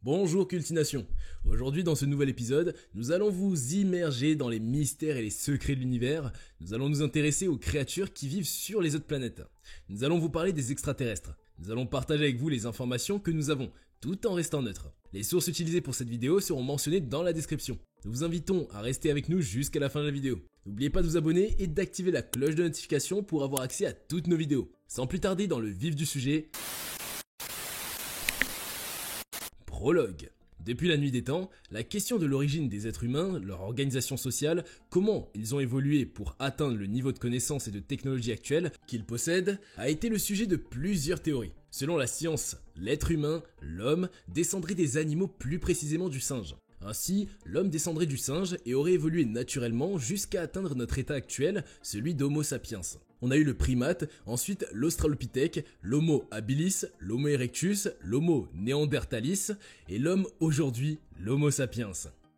Bonjour Cultination. Aujourd'hui dans ce nouvel épisode, nous allons vous immerger dans les mystères et les secrets de l'univers. Nous allons nous intéresser aux créatures qui vivent sur les autres planètes. Nous allons vous parler des extraterrestres. Nous allons partager avec vous les informations que nous avons, tout en restant neutre. Les sources utilisées pour cette vidéo seront mentionnées dans la description. Nous vous invitons à rester avec nous jusqu'à la fin de la vidéo. N'oubliez pas de vous abonner et d'activer la cloche de notification pour avoir accès à toutes nos vidéos. Sans plus tarder dans le vif du sujet... Prologue. Depuis la nuit des temps, la question de l'origine des êtres humains, leur organisation sociale, comment ils ont évolué pour atteindre le niveau de connaissance et de technologie actuel qu'ils possèdent, a été le sujet de plusieurs théories. Selon la science, l'être humain, l'homme, descendrait des animaux, plus précisément du singe. Ainsi, l'homme descendrait du singe et aurait évolué naturellement jusqu'à atteindre notre état actuel, celui d'Homo sapiens. On a eu le primate, ensuite l'Australopithèque, l'Homo habilis, l'Homo erectus, l'Homo neanderthalis et l'homme aujourd'hui, l'Homo sapiens.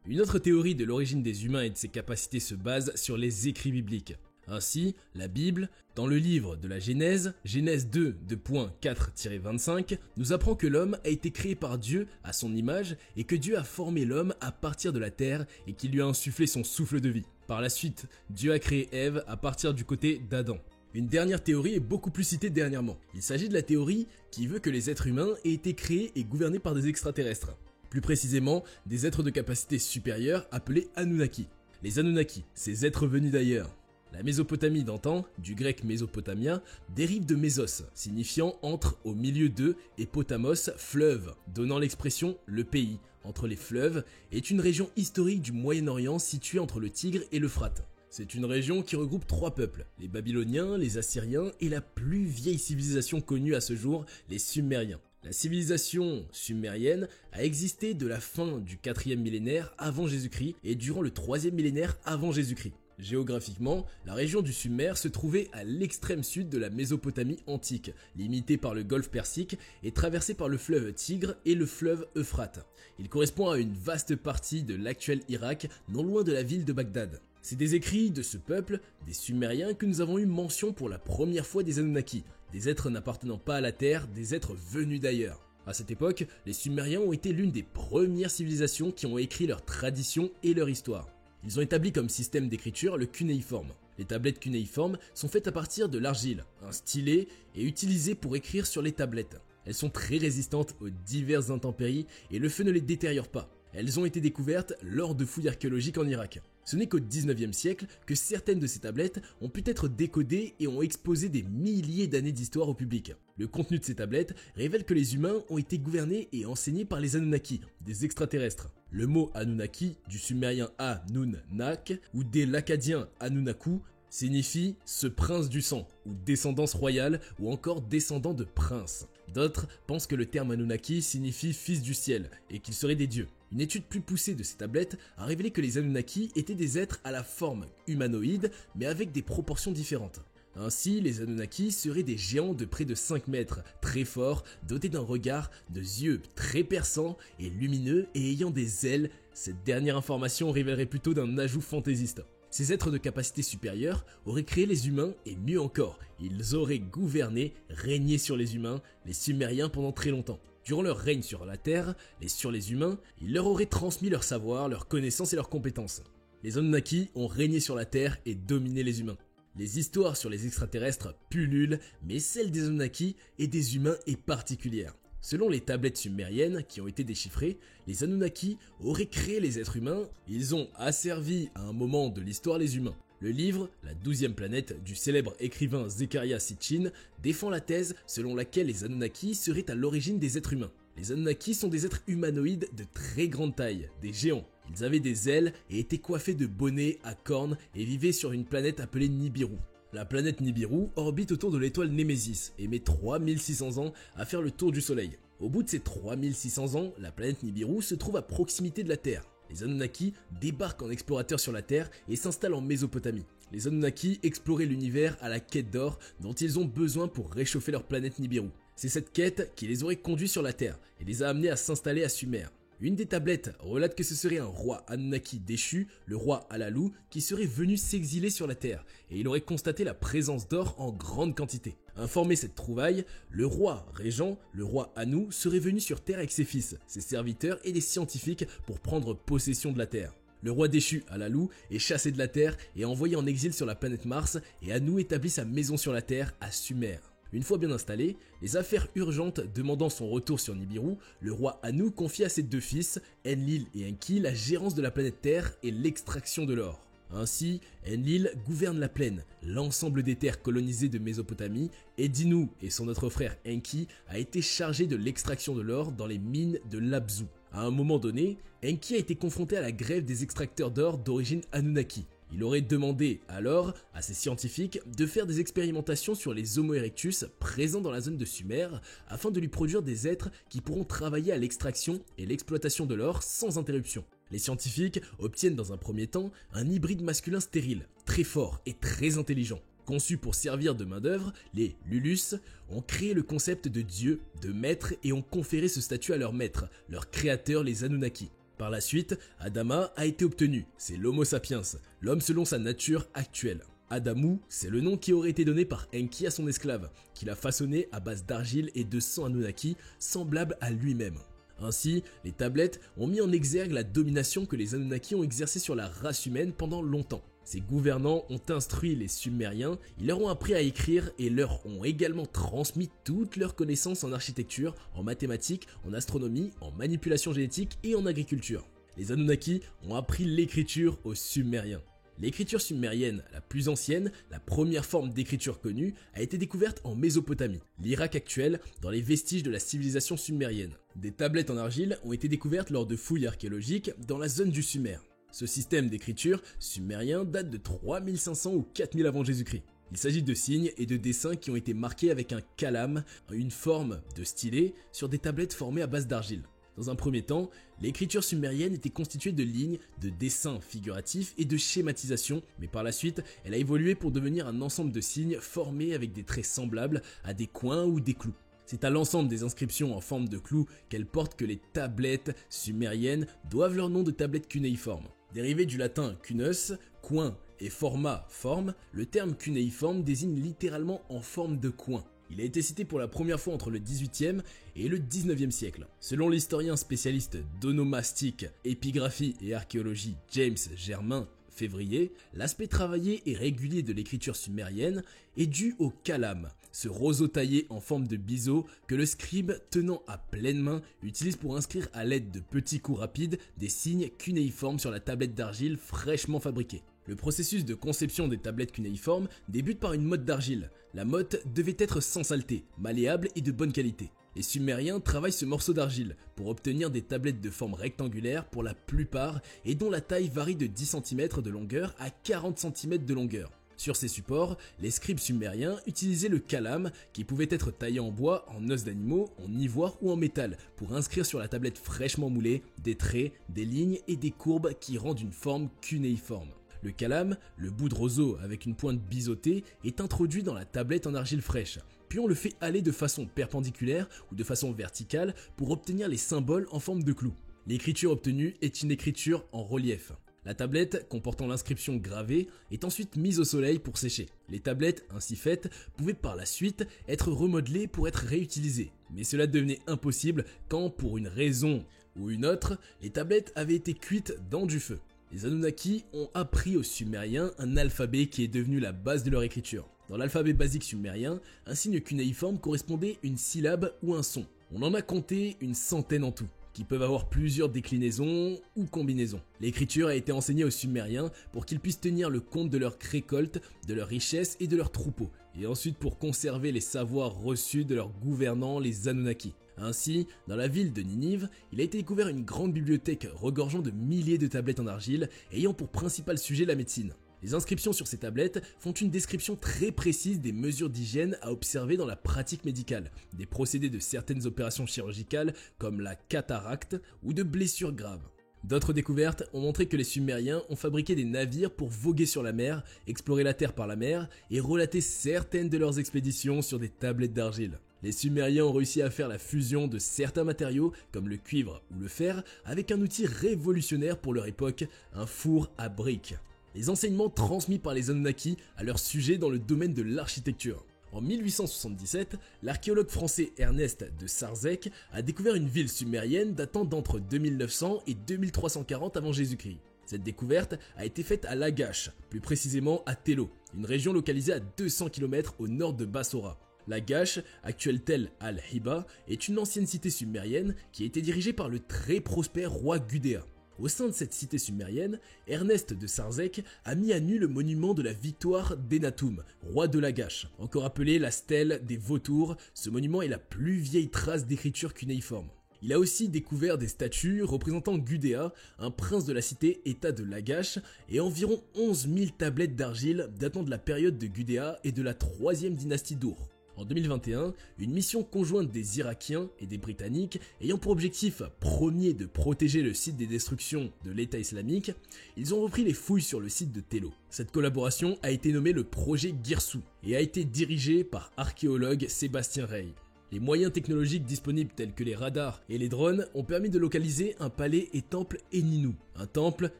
Une autre théorie de l'origine des humains et de ses capacités se base sur les écrits bibliques. Ainsi, la Bible, dans le livre de la Genèse, Genèse 2:4-25, nous apprend que l'homme a été créé par Dieu à son image et que Dieu a formé l'homme à partir de la terre et qu'il lui a insufflé son souffle de vie. Par la suite, Dieu a créé Ève à partir du côté d'Adam. Une dernière théorie est beaucoup plus citée dernièrement. Il s'agit de la théorie qui veut que les êtres humains aient été créés et gouvernés par des extraterrestres. Plus précisément, des êtres de capacité supérieure appelés Anunnaki. Les Anunnaki, ces êtres venus d'ailleurs. La Mésopotamie d'antan, du grec Mésopotamia, dérive de Mésos, signifiant entre, au milieu de, et potamos, fleuve, donnant l'expression le pays, entre les fleuves, est une région historique du Moyen-Orient située entre le Tigre et l'Euphrate. C'est une région qui regroupe trois peuples, les Babyloniens, les Assyriens et la plus vieille civilisation connue à ce jour, les Sumériens. La civilisation sumérienne a existé de la fin du 4e millénaire avant Jésus-Christ et durant le 3e millénaire avant Jésus-Christ. Géographiquement, la région du Sumer se trouvait à l'extrême sud de la Mésopotamie antique, limitée par le golfe Persique et traversée par le fleuve Tigre et le fleuve Euphrate. Il correspond à une vaste partie de l'actuel Irak, non loin de la ville de Bagdad. C'est des écrits de ce peuple, des Sumériens, que nous avons eu mention pour la première fois des Anunnaki, des êtres n'appartenant pas à la Terre, des êtres venus d'ailleurs. À cette époque, les Sumériens ont été l'une des premières civilisations qui ont écrit leurs traditions et leur histoire. Ils ont établi comme système d'écriture le cunéiforme. Les tablettes cunéiformes sont faites à partir de l'argile, un stylet, et utilisées pour écrire sur les tablettes. Elles sont très résistantes aux diverses intempéries et le feu ne les détériore pas. Elles ont été découvertes lors de fouilles archéologiques en Irak. Ce n'est qu'au 19e siècle que certaines de ces tablettes ont pu être décodées et ont exposé des milliers d'années d'histoire au public. Le contenu de ces tablettes révèle que les humains ont été gouvernés et enseignés par les Anunnaki, des extraterrestres. Le mot Anunnaki, du sumérien Anun-nak, ou des lacadiens Anunnaku, signifie « ce prince du sang » ou « descendance royale » ou encore « descendant de prince ». D'autres pensent que le terme Anunnaki signifie « fils du ciel » et qu'ils seraient des dieux. Une étude plus poussée de ces tablettes a révélé que les Anunnaki étaient des êtres à la forme humanoïde mais avec des proportions différentes. Ainsi, les Anunnaki seraient des géants de près de 5 mètres, très forts, dotés d'un regard, de yeux très perçants et lumineux et ayant des ailes. Cette dernière information révélerait plutôt d'un ajout fantaisiste. Ces êtres de capacité supérieure auraient créé les humains et mieux encore, ils auraient gouverné, régné sur les humains, les Sumériens pendant très longtemps. Durant leur règne sur la Terre, et sur les humains, ils leur auraient transmis leur savoir, leurs connaissances et leurs compétences. Les Anunnaki ont régné sur la Terre et dominé les humains. Les histoires sur les extraterrestres pullulent, mais celle des Anunnaki et des humains est particulière. Selon les tablettes sumériennes qui ont été déchiffrées, les Anunnaki auraient créé les êtres humains, ils ont asservi à un moment de l'histoire les humains. Le livre, La 12e planète, du célèbre écrivain Zecharia Sitchin, défend la thèse selon laquelle les Anunnaki seraient à l'origine des êtres humains. Les Anunnaki sont des êtres humanoïdes de très grande taille, des géants. Ils avaient des ailes et étaient coiffés de bonnets à cornes et vivaient sur une planète appelée Nibiru. La planète Nibiru orbite autour de l'étoile Némésis et met 3600 ans à faire le tour du Soleil. Au bout de ces 3600 ans, la planète Nibiru se trouve à proximité de la Terre. Les Anunnaki débarquent en explorateurs sur la Terre et s'installent en Mésopotamie. Les Anunnaki exploraient l'univers à la quête d'or dont ils ont besoin pour réchauffer leur planète Nibiru. C'est cette quête qui les aurait conduits sur la Terre et les a amenés à s'installer à Sumer. Une des tablettes relate que ce serait un roi Anunnaki déchu, le roi Alalu, qui serait venu s'exiler sur la Terre, et il aurait constaté la présence d'or en grande quantité. Informé cette trouvaille, le roi régent, le roi Anu, serait venu sur Terre avec ses fils, ses serviteurs et des scientifiques pour prendre possession de la Terre. Le roi déchu, Alalu, est chassé de la Terre et envoyé en exil sur la planète Mars, et Anu établit sa maison sur la Terre à Sumer. Une fois bien installé, les affaires urgentes demandant son retour sur Nibiru, le roi Anu confie à ses deux fils, Enlil et Enki, la gérance de la planète Terre et l'extraction de l'or. Ainsi, Enlil gouverne la plaine, l'ensemble des terres colonisées de Mésopotamie, et Dinu et son autre frère Enki a été chargé de l'extraction de l'or dans les mines de l'Abzu. À un moment donné, Enki a été confronté à la grève des extracteurs d'or d'origine Anunnaki. Il aurait demandé alors à ses scientifiques de faire des expérimentations sur les Homo erectus présents dans la zone de Sumer afin de lui produire des êtres qui pourront travailler à l'extraction et l'exploitation de l'or sans interruption. Les scientifiques obtiennent dans un premier temps un hybride masculin stérile, très fort et très intelligent. Conçus pour servir de main-d'œuvre, les Lulus ont créé le concept de dieu, de maître et ont conféré ce statut à leur maître, leur créateur les Anunnaki. Par la suite, Adama a été obtenu, c'est l'Homo sapiens, l'homme selon sa nature actuelle. Adamu, c'est le nom qui aurait été donné par Enki à son esclave, qu'il a façonné à base d'argile et de sang Anunnaki, semblable à lui-même. Ainsi, les tablettes ont mis en exergue la domination que les Anunnaki ont exercée sur la race humaine pendant longtemps. Ces gouvernants ont instruit les Sumériens, ils leur ont appris à écrire et leur ont également transmis toutes leurs connaissances en architecture, en mathématiques, en astronomie, en manipulation génétique et en agriculture. Les Anunnaki ont appris l'écriture aux Sumériens. L'écriture sumérienne, la plus ancienne, la première forme d'écriture connue, a été découverte en Mésopotamie, l'Irak actuel, dans les vestiges de la civilisation sumérienne. Des tablettes en argile ont été découvertes lors de fouilles archéologiques dans la zone du Sumer. Ce système d'écriture sumérien date de 3500 ou 4000 avant Jésus-Christ. Il s'agit de signes et de dessins qui ont été marqués avec un calame, une forme de stylet, sur des tablettes formées à base d'argile. Dans un premier temps, l'écriture sumérienne était constituée de lignes, de dessins figuratifs et de schématisation, mais par la suite, elle a évolué pour devenir un ensemble de signes formés avec des traits semblables à des coins ou des clous. C'est à l'ensemble des inscriptions en forme de clous qu'elles portent que les tablettes sumériennes doivent leur nom de tablettes cunéiformes. Dérivé du latin cunus, coin, et forma, forme, le terme cunéiforme désigne littéralement en forme de coin. Il a été cité pour la première fois entre le XVIIIe et le XIXe siècle. Selon l'historien spécialiste d'onomastique, épigraphie et archéologie James Germain Février, l'aspect travaillé et régulier de l'écriture sumérienne est dû au calame, ce roseau taillé en forme de biseau que le scribe tenant à pleine main utilise pour inscrire à l'aide de petits coups rapides des signes cunéiformes sur la tablette d'argile fraîchement fabriquée. Le processus de conception des tablettes cunéiformes débute par une motte d'argile. La motte devait être sans saleté, malléable et de bonne qualité. Les Sumériens travaillent ce morceau d'argile pour obtenir des tablettes de forme rectangulaire pour la plupart et dont la taille varie de 10 cm de longueur à 40 cm de longueur. Sur ces supports, les scribes sumériens utilisaient le calame qui pouvait être taillé en bois, en os d'animaux, en ivoire ou en métal pour inscrire sur la tablette fraîchement moulée des traits, des lignes et des courbes qui rendent une forme cunéiforme. Le calame, le bout de roseau avec une pointe biseautée, est introduit dans la tablette en argile fraîche, puis on le fait aller de façon perpendiculaire ou de façon verticale pour obtenir les symboles en forme de clous. L'écriture obtenue est une écriture en relief. La tablette, comportant l'inscription gravée, est ensuite mise au soleil pour sécher. Les tablettes, ainsi faites, pouvaient par la suite être remodelées pour être réutilisées. Mais cela devenait impossible quand, pour une raison ou une autre, les tablettes avaient été cuites dans du feu. Les Anunnaki ont appris aux Sumériens un alphabet qui est devenu la base de leur écriture. Dans l'alphabet basique sumérien, un signe cunéiforme correspondait à une syllabe ou un son. On en a compté une centaine en tout, qui peuvent avoir plusieurs déclinaisons ou combinaisons. L'écriture a été enseignée aux Sumériens pour qu'ils puissent tenir le compte de leurs récoltes, de leurs richesses et de leurs troupeaux, et ensuite pour conserver les savoirs reçus de leurs gouvernants, les Anunnaki. Ainsi, dans la ville de Ninive, il a été découvert une grande bibliothèque regorgeant de milliers de tablettes en argile, ayant pour principal sujet la médecine. Les inscriptions sur ces tablettes font une description très précise des mesures d'hygiène à observer dans la pratique médicale, des procédés de certaines opérations chirurgicales comme la cataracte ou de blessures graves. D'autres découvertes ont montré que les Sumériens ont fabriqué des navires pour voguer sur la mer, explorer la terre par la mer et relater certaines de leurs expéditions sur des tablettes d'argile. Les Sumériens ont réussi à faire la fusion de certains matériaux comme le cuivre ou le fer avec un outil révolutionnaire pour leur époque, un four à briques. Les enseignements transmis par les Anunnaki à leur sujet dans le domaine de l'architecture. En 1877, l'archéologue français Ernest de Sarzec a découvert une ville sumérienne datant d'entre 2900 et 2340 avant Jésus-Christ. Cette découverte a été faite à Lagash, plus précisément à Tello, une région localisée à 200 km au nord de Bassora. Lagash, actuelle Tel al-Hiba, est une ancienne cité sumérienne qui a été dirigée par le très prospère roi Gudea. Au sein de cette cité sumérienne, Ernest de Sarzec a mis à nu le monument de la victoire d'Enatum, roi de Lagash. Encore appelé la stèle des vautours, ce monument est la plus vieille trace d'écriture cunéiforme. Il a aussi découvert des statues représentant Gudea, un prince de la cité-état de Lagash, et environ 11 000 tablettes d'argile datant de la période de Gudea et de la 3e dynastie d'Ur. En 2021, une mission conjointe des Irakiens et des Britanniques ayant pour objectif premier de protéger le site des destructions de l'État islamique, ils ont repris les fouilles sur le site de Tello. Cette collaboration a été nommée le projet Girsou et a été dirigée par archéologue Sébastien Rey. Les moyens technologiques disponibles tels que les radars et les drones ont permis de localiser un palais et temple Eninu. Un temple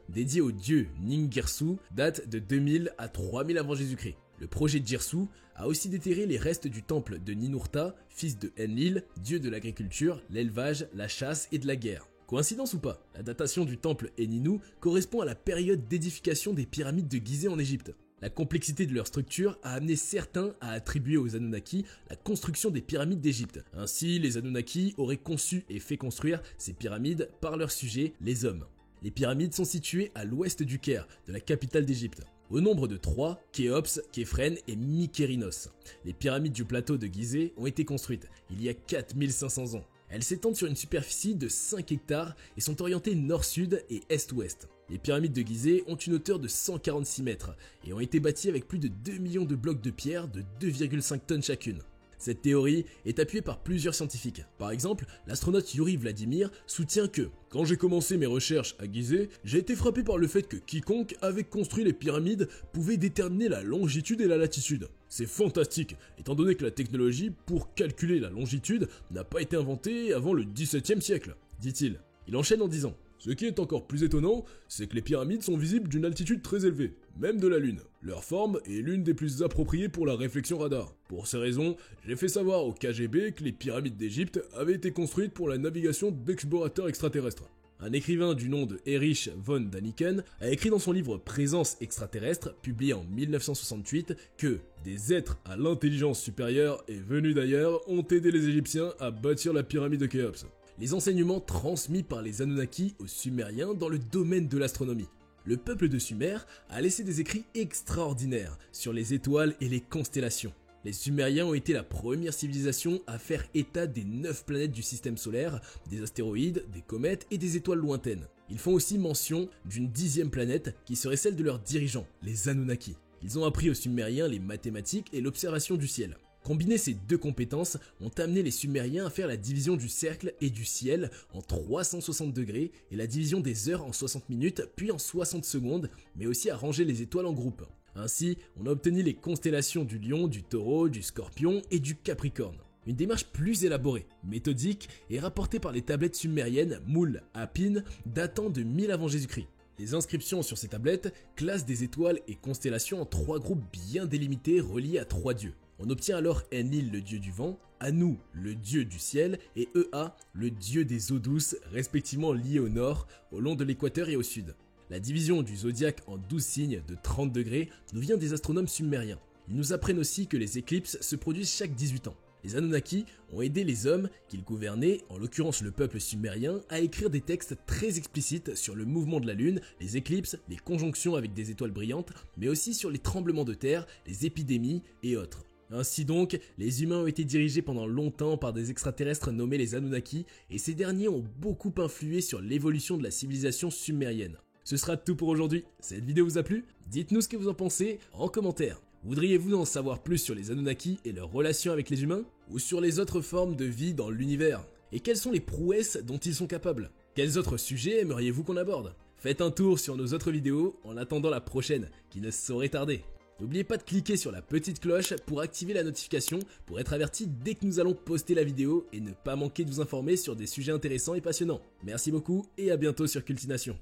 dédié au dieu Ningirsu date de 2000 à 3000 avant Jésus-Christ. Le projet Girsou a aussi déterré les restes du temple de Ninurta, fils de Enlil, dieu de l'agriculture, l'élevage, la chasse et de la guerre. Coïncidence ou pas, la datation du temple Eninu correspond à la période d'édification des pyramides de Gizeh en Égypte. La complexité de leur structure a amené certains à attribuer aux Anunnaki la construction des pyramides d'Égypte. Ainsi, les Anunnaki auraient conçu et fait construire ces pyramides par leur sujet, les hommes. Les pyramides sont situées à l'ouest du Caire, de la capitale d'Égypte. Au nombre de 3, Khéops, Képhren et Mykérinos. Les pyramides du plateau de Gizeh ont été construites il y a 4500 ans. Elles s'étendent sur une superficie de 5 hectares et sont orientées nord-sud et est-ouest. Les pyramides de Gizeh ont une hauteur de 146 mètres et ont été bâties avec plus de 2 millions de blocs de pierre de 2,5 tonnes chacune. Cette théorie est appuyée par plusieurs scientifiques. Par exemple, l'astronaute Yuri Vladimir soutient que « Quand j'ai commencé mes recherches à Gizeh, j'ai été frappé par le fait que quiconque avait construit les pyramides pouvait déterminer la longitude et la latitude. C'est fantastique, étant donné que la technologie pour calculer la longitude n'a pas été inventée avant le XVIIe siècle, dit-il. Il enchaîne en disant « Ce qui est encore plus étonnant, c'est que les pyramides sont visibles d'une altitude très élevée, même de la Lune. Leur forme est l'une des plus appropriées pour la réflexion radar. Pour ces raisons, j'ai fait savoir au KGB que les pyramides d'Égypte avaient été construites pour la navigation d'explorateurs extraterrestres. » Un écrivain du nom de Erich von Däniken a écrit dans son livre Présence extraterrestre, publié en 1968, que des êtres à l'intelligence supérieure et venus d'ailleurs ont aidé les Égyptiens à bâtir la pyramide de Khéops. Les enseignements transmis par les Anunnaki aux Sumériens dans le domaine de l'astronomie. Le peuple de Sumer a laissé des écrits extraordinaires sur les étoiles et les constellations. Les Sumériens ont été la première civilisation à faire état des 9 planètes du système solaire, des astéroïdes, des comètes et des étoiles lointaines. Ils font aussi mention d'une 10e planète qui serait celle de leurs dirigeants, les Anunnaki. Ils ont appris aux Sumériens les mathématiques et l'observation du ciel. Combiner ces deux compétences ont amené les Sumériens à faire la division du cercle et du ciel en 360 degrés et la division des heures en 60 minutes puis en 60 secondes, mais aussi à ranger les étoiles en groupes. Ainsi, on a obtenu les constellations du Lion, du Taureau, du Scorpion et du Capricorne. Une démarche plus élaborée, méthodique, est rapportée par les tablettes sumériennes Moul Apin datant de 1000 avant Jésus-Christ. Les inscriptions sur ces tablettes classent des étoiles et constellations en 3 groupes bien délimités reliés à 3 dieux. On obtient alors Enlil, le dieu du vent, Anu, le dieu du ciel, et Ea, le dieu des eaux douces, respectivement liés au nord, au long de l'équateur et au sud. La division du zodiaque en 12 signes de 30 degrés nous vient des astronomes sumériens. Ils nous apprennent aussi que les éclipses se produisent chaque 18 ans. Les Anunnaki ont aidé les hommes qu'ils gouvernaient, en l'occurrence le peuple sumérien, à écrire des textes très explicites sur le mouvement de la lune, les éclipses, les conjonctions avec des étoiles brillantes, mais aussi sur les tremblements de terre, les épidémies et autres. Ainsi donc, les humains ont été dirigés pendant longtemps par des extraterrestres nommés les Anunnaki, et ces derniers ont beaucoup influé sur l'évolution de la civilisation sumérienne. Ce sera tout pour aujourd'hui. Cette vidéo vous a plu? Dites-nous ce que vous en pensez en commentaire. Voudriez-vous en savoir plus sur les Anunnaki et leurs relations avec les humains? Ou sur les autres formes de vie dans l'univers? Et quelles sont les prouesses dont ils sont capables? Quels autres sujets aimeriez-vous qu'on aborde? Faites un tour sur nos autres vidéos en attendant la prochaine, qui ne saurait tarder. N'oubliez pas de cliquer sur la petite cloche pour activer la notification pour être averti dès que nous allons poster la vidéo et ne pas manquer de vous informer sur des sujets intéressants et passionnants. Merci beaucoup et à bientôt sur Cultination.